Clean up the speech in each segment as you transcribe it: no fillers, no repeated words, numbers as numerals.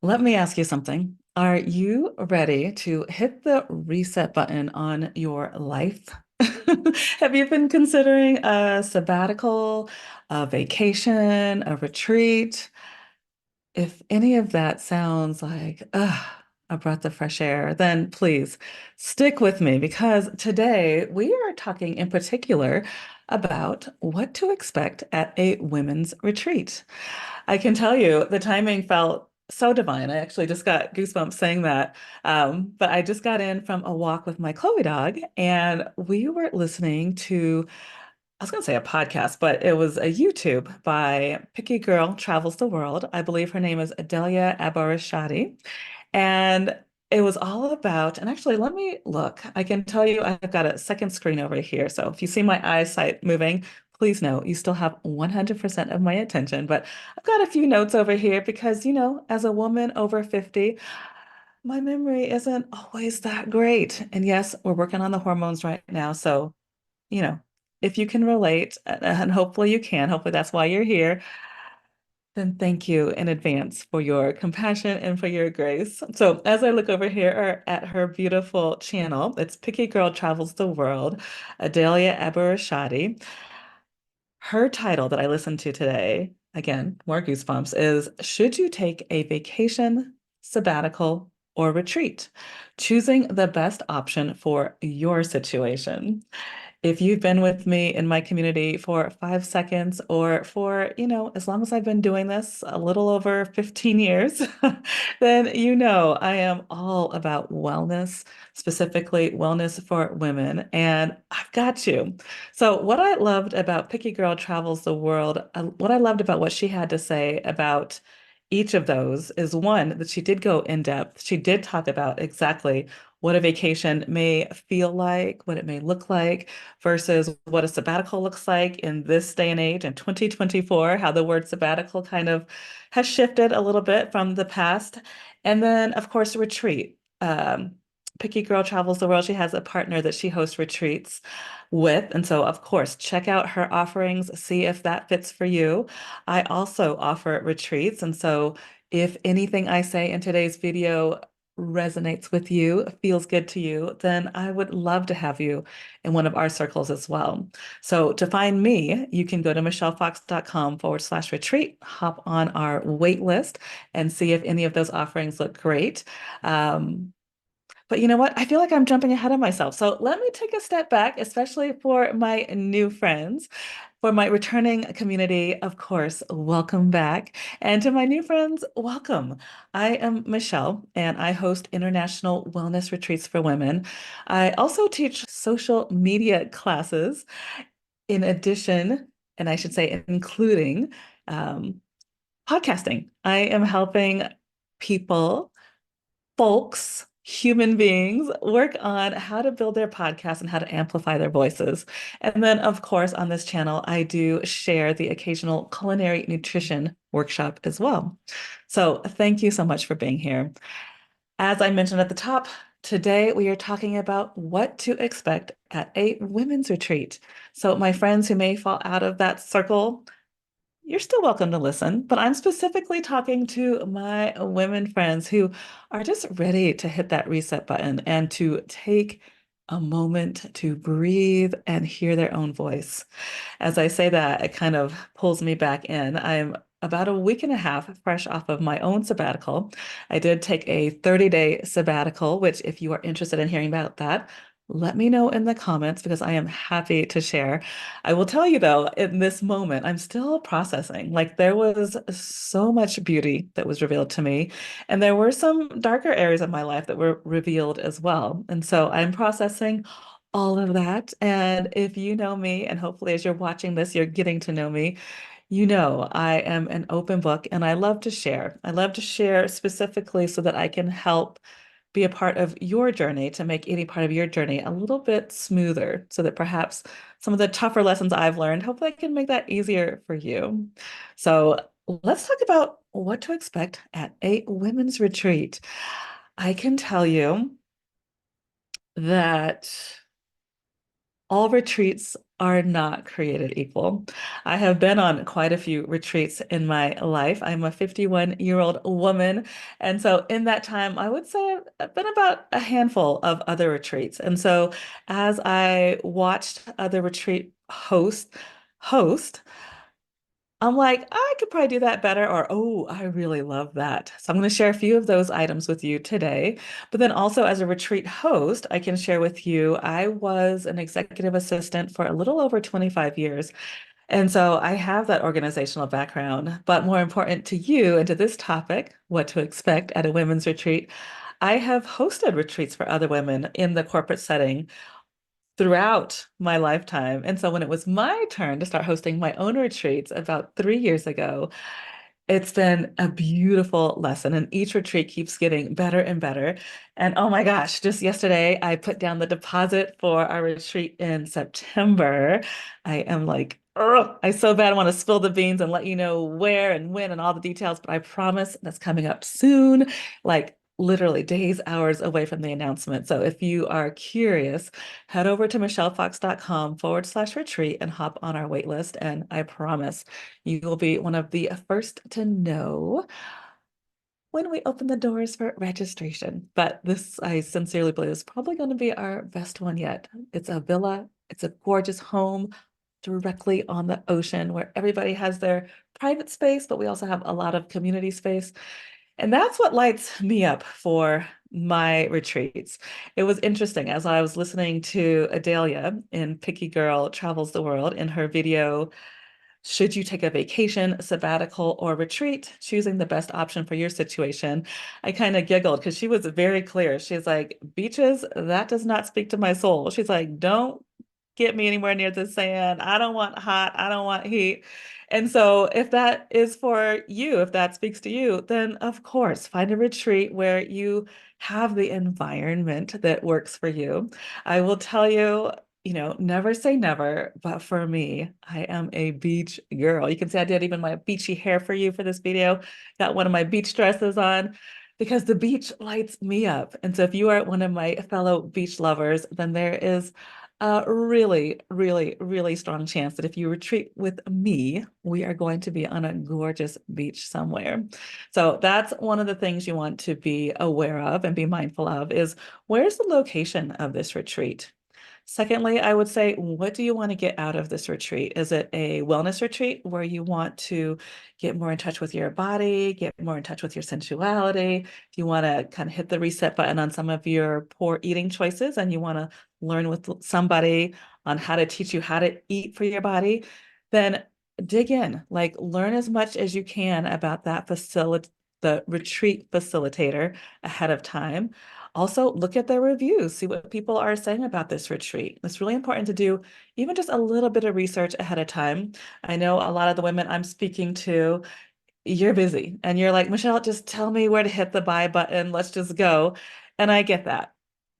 Let me ask you something. Are you ready to hit the reset button on your life? Have you been considering a sabbatical, a vacation, a retreat? If any of that sounds like a breath of fresh air, then please stick with me because today we are talking in particular about what to expect at a women's retreat. I can tell you the timing felt so divine. I actually just got goosebumps saying that. But I just got in from a walk with my Chloe dog, and we were listening to, I was going to say a podcast, but it was a YouTube by Picky Girl Travels the World. I believe her name is Adelia Abarashadi. And it was all about, and actually, let me look. I can tell you I've got a second screen over here. So if you see my eyesight moving, please know you still have 100% of my attention. But I've got a few notes over here because, as a woman over 50, my memory isn't always that great. And yes, we're working on the hormones right now. So, you know, if you can relate, and hopefully you can, hopefully that's why you're here, then thank you in advance for your compassion and for your grace. So, as I look over here at her beautiful channel, it's Picky Girl Travels the World, Adelia Abarashadi. Her title that I listened to today, again, more goosebumps, is Should You Take a Vacation, Sabbatical, or Retreat? Choosing the best option for your situation. If you've been with me in my community for 5 seconds or for, as long as I've been doing this, a little over 15 years, then you know I am all about wellness, specifically wellness for women, and I've got you. So, what I loved about Picky Girl Travels the World, what I loved about what she had to say about each of those is one, that she did go in depth. She did talk about exactly what a vacation may feel like, what it may look like, versus what a sabbatical looks like in this day and age in 2024, how the word sabbatical kind of has shifted a little bit from the past. And then, of course, retreat. Picky Girl Travels the World. She has a partner that she hosts retreats with. And so, of course, check out her offerings, see if that fits for you. I also offer retreats. And so, if anything I say in today's video resonates with you, feels good to you, then I would love to have you in one of our circles as well. So to find me, you can go to michellefox.com/retreat, hop on our wait list and see if any of those offerings look great. Um, but you know what? I feel like I'm jumping ahead of myself. So let me take a step back, especially for my new friends. For my returning community, of course, welcome back. And to my new friends, welcome. I am Michelle, and I host international wellness retreats for women. I also teach social media classes in addition, and I should say, including um, podcasting. I am helping people, folks, human beings work on how to build their podcast and how to amplify their voices. And then, of course, on this channel, I do share the occasional culinary nutrition workshop as well. So thank you so much for being here. As I mentioned at the top, today we are talking about what to expect at a women's retreat. So, my friends who may fall out of that circle, you're still welcome to listen, but I'm specifically talking to my women friends who are just ready to hit that reset button and to take a moment to breathe and hear their own voice. As I say that, it kind of pulls me back in. I'm about a week and a half fresh off of my own sabbatical. I did take a 30-day sabbatical, which, if you are interested in hearing about that, let me know in the comments because I am happy to share. I will tell you though, in this moment, I'm still processing. Like there was so much beauty that was revealed to me, and there were some darker areas of my life that were revealed as well. And so I'm processing all of that. And if you know me, and hopefully as you're watching this, you're getting to know me, you know I am an open book and I love to share. I love to share specifically so that I can help be a part of your journey to make any part of your journey a little bit smoother so that perhaps some of the tougher lessons I've learned, hopefully I can make that easier for you. So let's talk about what to expect at a women's retreat. I can tell you that all retreats are not created equal. I have been on quite a few retreats in my life. I'm a 51-year-old woman. And so in that time, I would say I've been about a handful of other retreats. And so as I watched other retreat host, I'm like, I could probably do that better, or oh, I really love that. So I'm going to share a few of those items with you today. But then also, as a retreat host, I can share with you, I was an executive assistant for a little over 25 years. And so I have that organizational background. But more important to you and to this topic, what to expect at a women's retreat, I have hosted retreats for other women in the corporate setting throughout my lifetime. And so when it was my turn to start hosting my own retreats about 3 years ago, it's been a beautiful lesson, and each retreat keeps getting better and better. And oh my gosh, just yesterday I put down the deposit for our retreat in September. I am like, oh, I so bad want to spill the beans and let you know where and when and all the details, but I promise that's coming up soon, like literally days, hours away from the announcement. So if you are curious, head over to michellefox.com/retreat and hop on our wait list. And I promise you will be one of the first to know when we open the doors for registration. But this, I sincerely believe, is probably going to be our best one yet. It's a villa, it's a gorgeous home directly on the ocean where everybody has their private space, but we also have a lot of community space. And that's what lights me up for my retreats. It was interesting as I was listening to Adelia in Picky Girl Travels the World in her video, should you take a vacation, a sabbatical, or retreat, choosing the best option for your situation? I kind of giggled because she was very clear. She's like, beaches, that does not speak to my soul. She's like, don't get me anywhere near the sand. I don't want hot. I don't want heat. And so, if that is for you, if that speaks to you, then of course, find a retreat where you have the environment that works for you. I will tell you, never say never, but for me, I am a beach girl. You can see I did even my beachy hair for you for this video. Got one of my beach dresses on because the beach lights me up. And so if you are one of my fellow beach lovers, then there is a really, really, really strong chance that if you retreat with me, we are going to be on a gorgeous beach somewhere. So that's one of the things you want to be aware of and be mindful of is where's the location of this retreat? Secondly, I would say, what do you want to get out of this retreat? Is it a wellness retreat where you want to get more in touch with your body, get more in touch with your sensuality? If you want to kind of hit the reset button on some of your poor eating choices and you want to learn with somebody on how to teach you how to eat for your body, then dig in, like learn as much as you can about that the retreat facilitator ahead of time. Also, look at their reviews, see what people are saying about this retreat. It's really important to do even just a little bit of research ahead of time. I know a lot of the women I'm speaking to, you're busy and you're like, Michelle, just tell me where to hit the buy button. Let's just go. And I get that.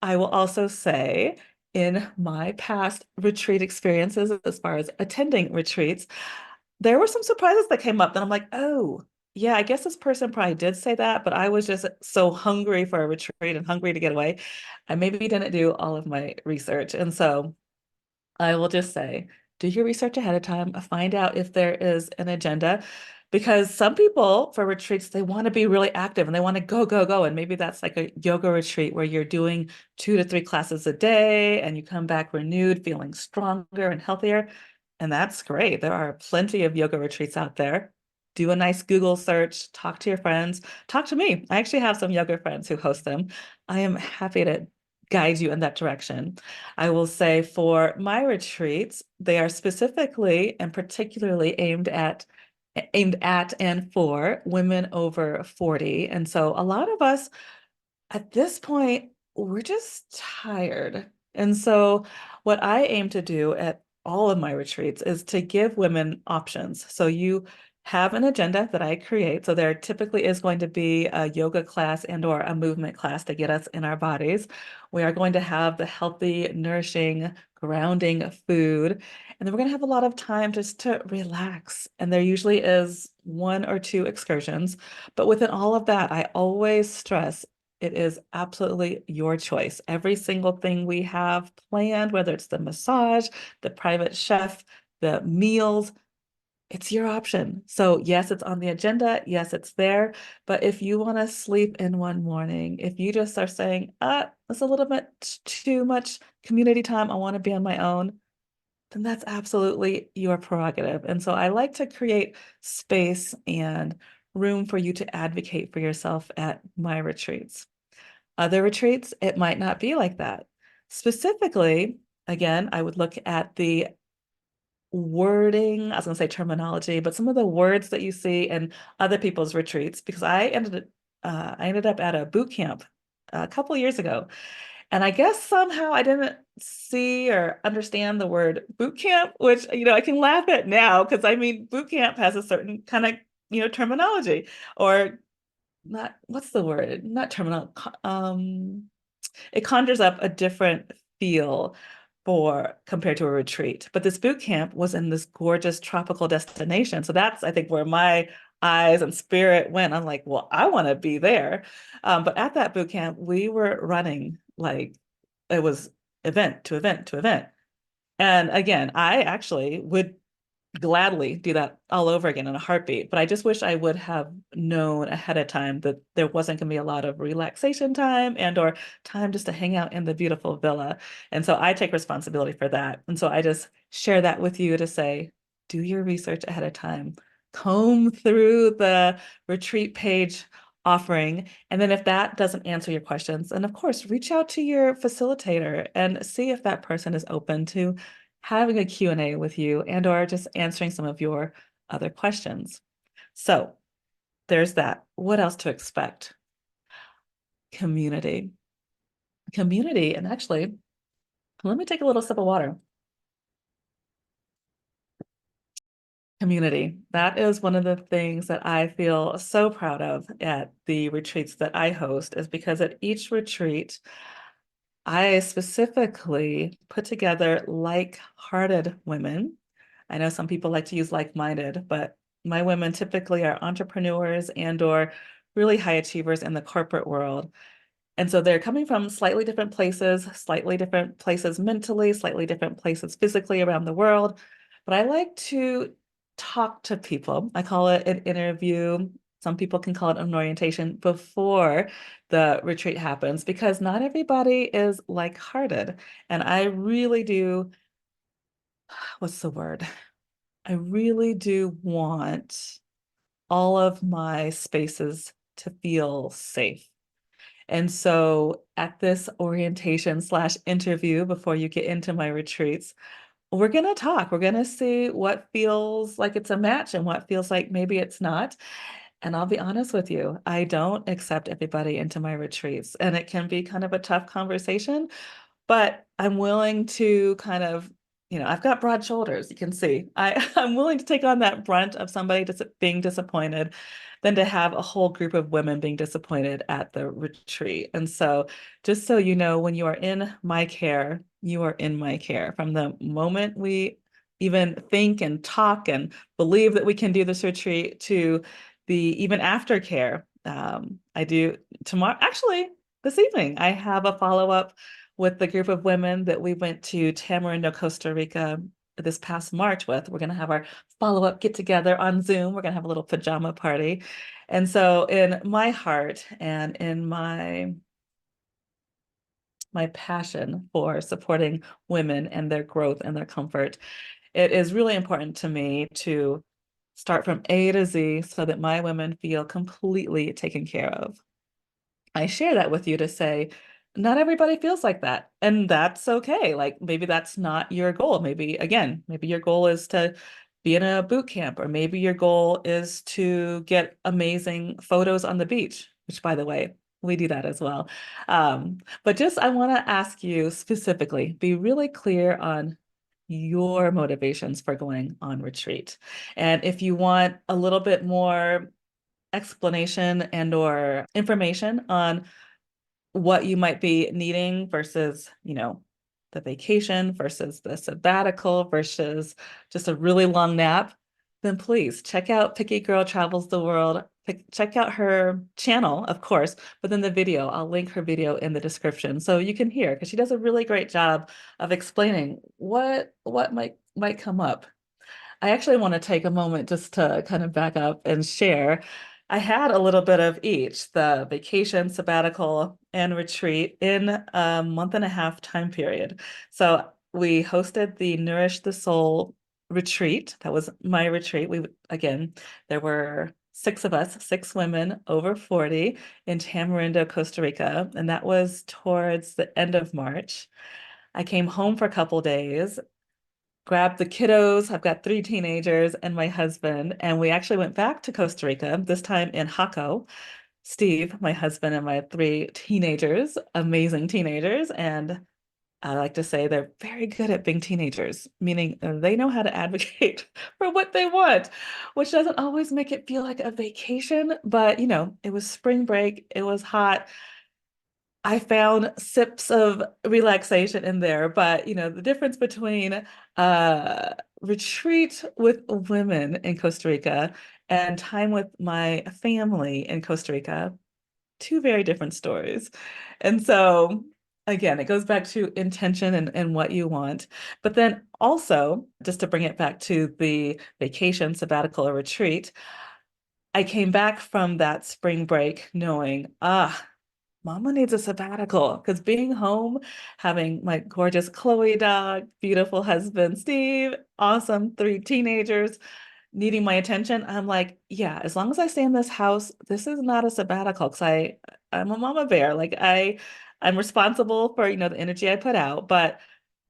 I will also say, in my past retreat experiences, as far as attending retreats, there were some surprises that came up that I'm like, oh, yeah, I guess this person probably did say that, but I was just so hungry for a retreat and hungry to get away. I maybe didn't do all of my research. And so I will just say, do your research ahead of time, find out if there is an agenda. Because some people for retreats, they want to be really active and they want to go, go, go. And maybe that's like a yoga retreat where you're doing 2 to 3 classes a day and you come back renewed, feeling stronger and healthier. And that's great. There are plenty of yoga retreats out there. Do a nice Google search, talk to your friends, talk to me. I actually have some yoga friends who host them. I am happy to guide you in that direction. I will say for my retreats, they are specifically and particularly aimed at and for women over 40. And so a lot of us at this point, we're just tired. And so, what I aim to do at all of my retreats is to give women options. So, you have an agenda that I create. So, there typically is going to be a yoga class and or a movement class to get us in our bodies. We are going to have the healthy, nourishing, grounding food. And then we're going to have a lot of time just to relax. And there usually is 1 or 2 excursions. But within all of that, I always stress It is absolutely your choice. Every single thing we have planned, whether it's the massage, the private chef, the meals, it's your option. So yes, it's on the agenda. Yes, it's there. But if you want to sleep in one morning, if you just are saying, it's a little bit too much community time, I want to be on my own, then that's absolutely your prerogative. And so I like to create space and room for you to advocate for yourself at my retreats. Other retreats, it might not be like that. Specifically, again, I would look at the wording, I was going to say terminology, but some of the words that you see in other people's retreats, because I ended up at a boot camp a couple years ago, and I guess somehow I didn't see or understand the word boot camp, which, I can laugh at now because I mean, boot camp has a certain kind of, terminology or not, what's the word? Not terminal, it conjures up a different feel for compared to a retreat. But this boot camp was in this gorgeous tropical destination. So that's, I think, where my eyes and spirit went. I'm like, well, I want to be there. But at that boot camp, we were running like it was event to event to event. And again, I actually would gladly do that all over again in a heartbeat. But I just wish I would have known ahead of time that there wasn't going to be a lot of relaxation time and or time just to hang out in the beautiful villa. And so I take responsibility for that. And so I just share that with you to say, do your research ahead of time. Comb through the retreat page offering. And then if that doesn't answer your questions, and of course, reach out to your facilitator and see if that person is open to having a Q&A with you and or just answering some of your other questions. So there's that. What else to expect? Community. Community, and actually, let me take a little sip of water. Community. That is one of the things that I feel so proud of at the retreats that I host is because at each retreat, I specifically put together like-hearted women. I know some people like to use like-minded, but my women typically are entrepreneurs and or really high achievers in the corporate world. And so they're coming from slightly different places mentally, slightly different places physically around the world. But I like to talk to people. I call it an interview. Some people can call it an orientation before the retreat happens because not everybody is like-hearted. And I really do, what's the word? I really do want all of my spaces to feel safe. And so at this orientation slash interview before you get into my retreats, we're going to talk. We're going to see what feels like it's a match and what feels like maybe it's not. And I'll be honest with you, I don't accept everybody into my retreats. And it can be kind of a tough conversation, but I'm willing to kind of, I've got broad shoulders, you can see. I'm willing to take on that brunt of somebody being disappointed than to have a whole group of women being disappointed at the retreat. And so, just so you know, when you are in my care, you are in my care. From the moment we even think and talk and believe that we can do this retreat to the even aftercare. I do tomorrow, actually, this evening, I have a follow-up with the group of women that we went to Tamarindo, Costa Rica this past March with. We're going to have our follow-up get together on Zoom. We're going to have a little pajama party. And so in my heart and in my passion for supporting women and their growth and their comfort, it is really important to me to start from A to Z so that my women feel completely taken care of. I share that with you to say, not everybody feels like that. And that's okay. Like maybe that's not your goal. Maybe, again, maybe your goal is to be in a boot camp, or maybe your goal is to get amazing photos on the beach, which, by the way, we do that as well. But just I want to ask you specifically, be really clear on your motivations for going on retreat. And if you want a little bit more explanation and or information on what you might be needing versus, the vacation versus the sabbatical versus just a really long nap, then please check out Picky Girl Travels the World. check out her channel, of course, but then the video, I'll link her video in the description so you can hear because she does a really great job of explaining what might come up. I actually want to take a moment just to kind of back up and share. I had a little bit of each, the vacation, sabbatical, and retreat in a month and a half time period. So we hosted the Nourish the Soul retreat. That was my retreat. Again, there were six of us, six women over 40 in Tamarindo, Costa Rica, and that was towards the end of March. I came home for a couple days, grabbed the kiddos. I've got three teenagers and my husband, and we actually went back to Costa Rica, this time in Jaco. Steve, my husband, and my three teenagers, amazing teenagers. And I like to say they're very good at being teenagers, meaning they know how to advocate for what they want, which doesn't always make it feel like a vacation. But, it was spring break, it was hot. I found sips of relaxation in there, but the difference between retreat with women in Costa Rica and time with my family in Costa Rica, two very different stories. And so again, it goes back to intention and what you want. But then also, just to bring it back to the vacation, sabbatical, or retreat, I came back from that spring break knowing, Mama needs a sabbatical because being home, having my gorgeous Chloe dog, beautiful husband Steve, awesome three teenagers needing my attention. I'm like, yeah, as long as I stay in this house, this is not a sabbatical because I'm a mama bear. I'm responsible for, the energy I put out, but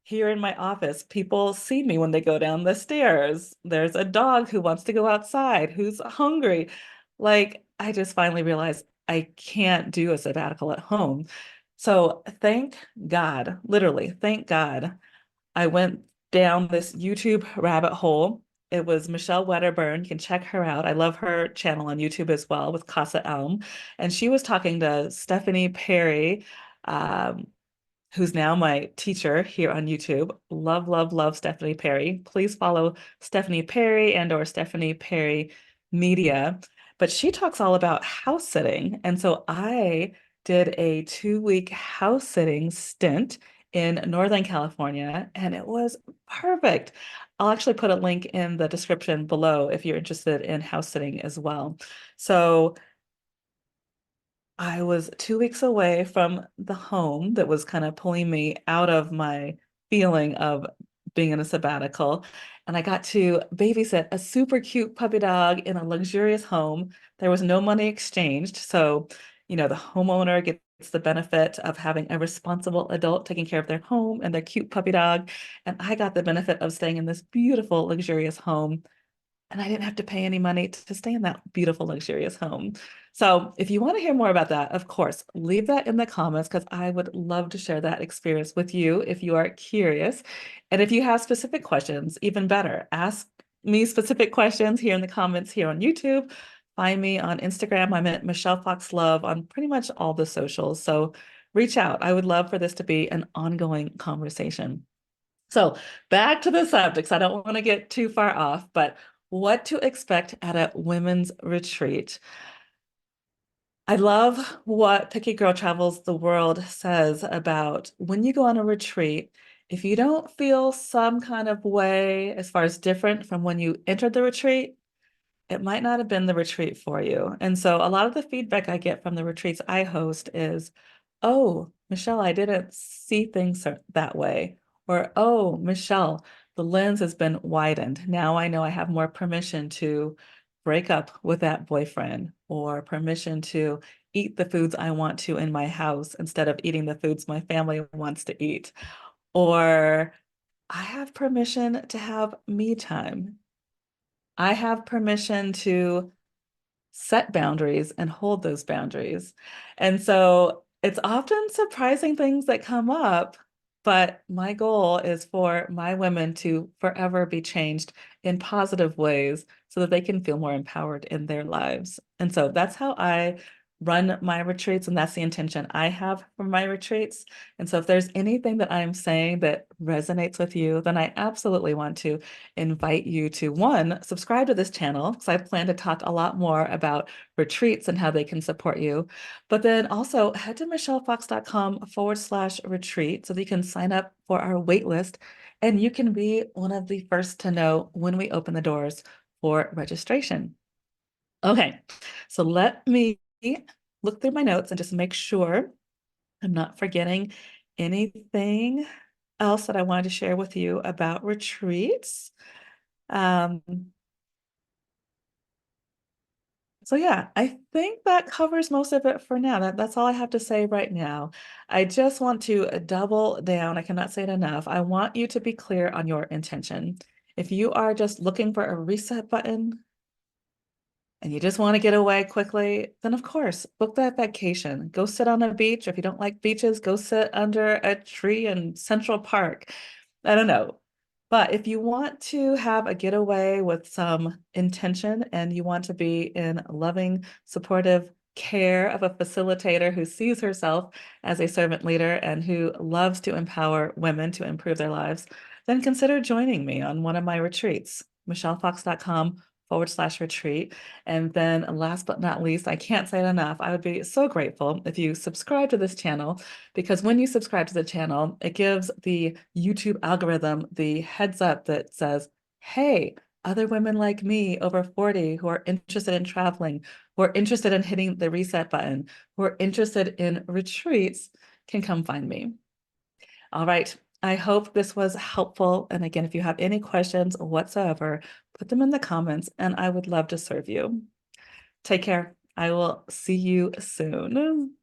here in my office, people see me when they go down the stairs. There's a dog who wants to go outside, who's hungry. I just finally realized I can't do a sabbatical at home. So thank God, literally, thank God, I went down this YouTube rabbit hole. It was Michelle Wedderburn. You can check her out. I love her channel on YouTube as well with Casa Elm. And she was talking to Stephanie Perry, um, who's now my teacher here on YouTube. Love, love, love Stephanie Perry. Please follow Stephanie Perry and/or Stephanie Perry Media. But she talks all about house sitting. And so I did a 2-week house sitting stint in Northern California, and it was perfect. I'll actually put a link in the description below if you're interested in house sitting as well. So I was 2 weeks away from the home that was kind of pulling me out of my feeling of being in a sabbatical. And I got to babysit a super cute puppy dog in a luxurious home. There was no money exchanged. So, the homeowner gets the benefit of having a responsible adult taking care of their home and their cute puppy dog. And I got the benefit of staying in this beautiful, luxurious home, and I didn't have to pay any money to stay in that beautiful, luxurious home. So if you want to hear more about that, of course, leave that in the comments because I would love to share that experience with you if you are curious. And if you have specific questions, even better, ask me specific questions here in the comments here on YouTube. Find me on Instagram. I'm at Michelle Fox Love on pretty much all the socials. So reach out. I would love for this to be an ongoing conversation. So back to the subjects. I don't want to get too far off, but what to expect at a women's retreat. I love what Picky Girl Travels the World says about when you go on a retreat, if you don't feel some kind of way as far as different from when you entered the retreat, it might not have been the retreat for you. And so a lot of the feedback I get from the retreats I host is, oh, Michelle, I didn't see things that way. Or, oh, Michelle, the lens has been widened. Now I know I have more permission to break up with that boyfriend or permission to eat the foods I want to in my house instead of eating the foods my family wants to eat. Or I have permission to have me time. I have permission to set boundaries and hold those boundaries. And so it's often surprising things that come up, but my goal is for my women to forever be changed in positive ways so that they can feel more empowered in their lives. And so that's how I run my retreats, and that's the intention I have for my retreats. And so if there's anything that I'm saying that resonates with you, then I absolutely want to invite you to one, subscribe to this channel because I plan to talk a lot more about retreats and how they can support you. But then also head to michellefox.com/retreat so that you can sign up for our wait list and you can be one of the first to know when we open the doors for registration. Okay, so let me look through my notes and just make sure I'm not forgetting anything else that I wanted to share with you about retreats. Um, so yeah, I think that covers most of it for now. That's all I have to say right now. I just want to double down. I cannot say it enough. I want you to be clear on your intention. If you are just looking for a reset button, and you just want to get away quickly, then of course, book that vacation. Go sit on a beach. If you don't like beaches, go sit under a tree in Central Park. I don't know. But if you want to have a getaway with some intention and you want to be in loving, supportive care of a facilitator who sees herself as a servant leader and who loves to empower women to improve their lives, then consider joining me on one of my retreats, michellefox.com/retreat. And then last but not least, I can't say it enough. I would be so grateful if you subscribe to this channel because when you subscribe to the channel, it gives the YouTube algorithm the heads up that says, hey, other women like me over 40 who are interested in traveling, who are interested in hitting the reset button, who are interested in retreats can come find me. All right. I hope this was helpful. And again, if you have any questions whatsoever, put them in the comments and I would love to serve you. Take care. I will see you soon.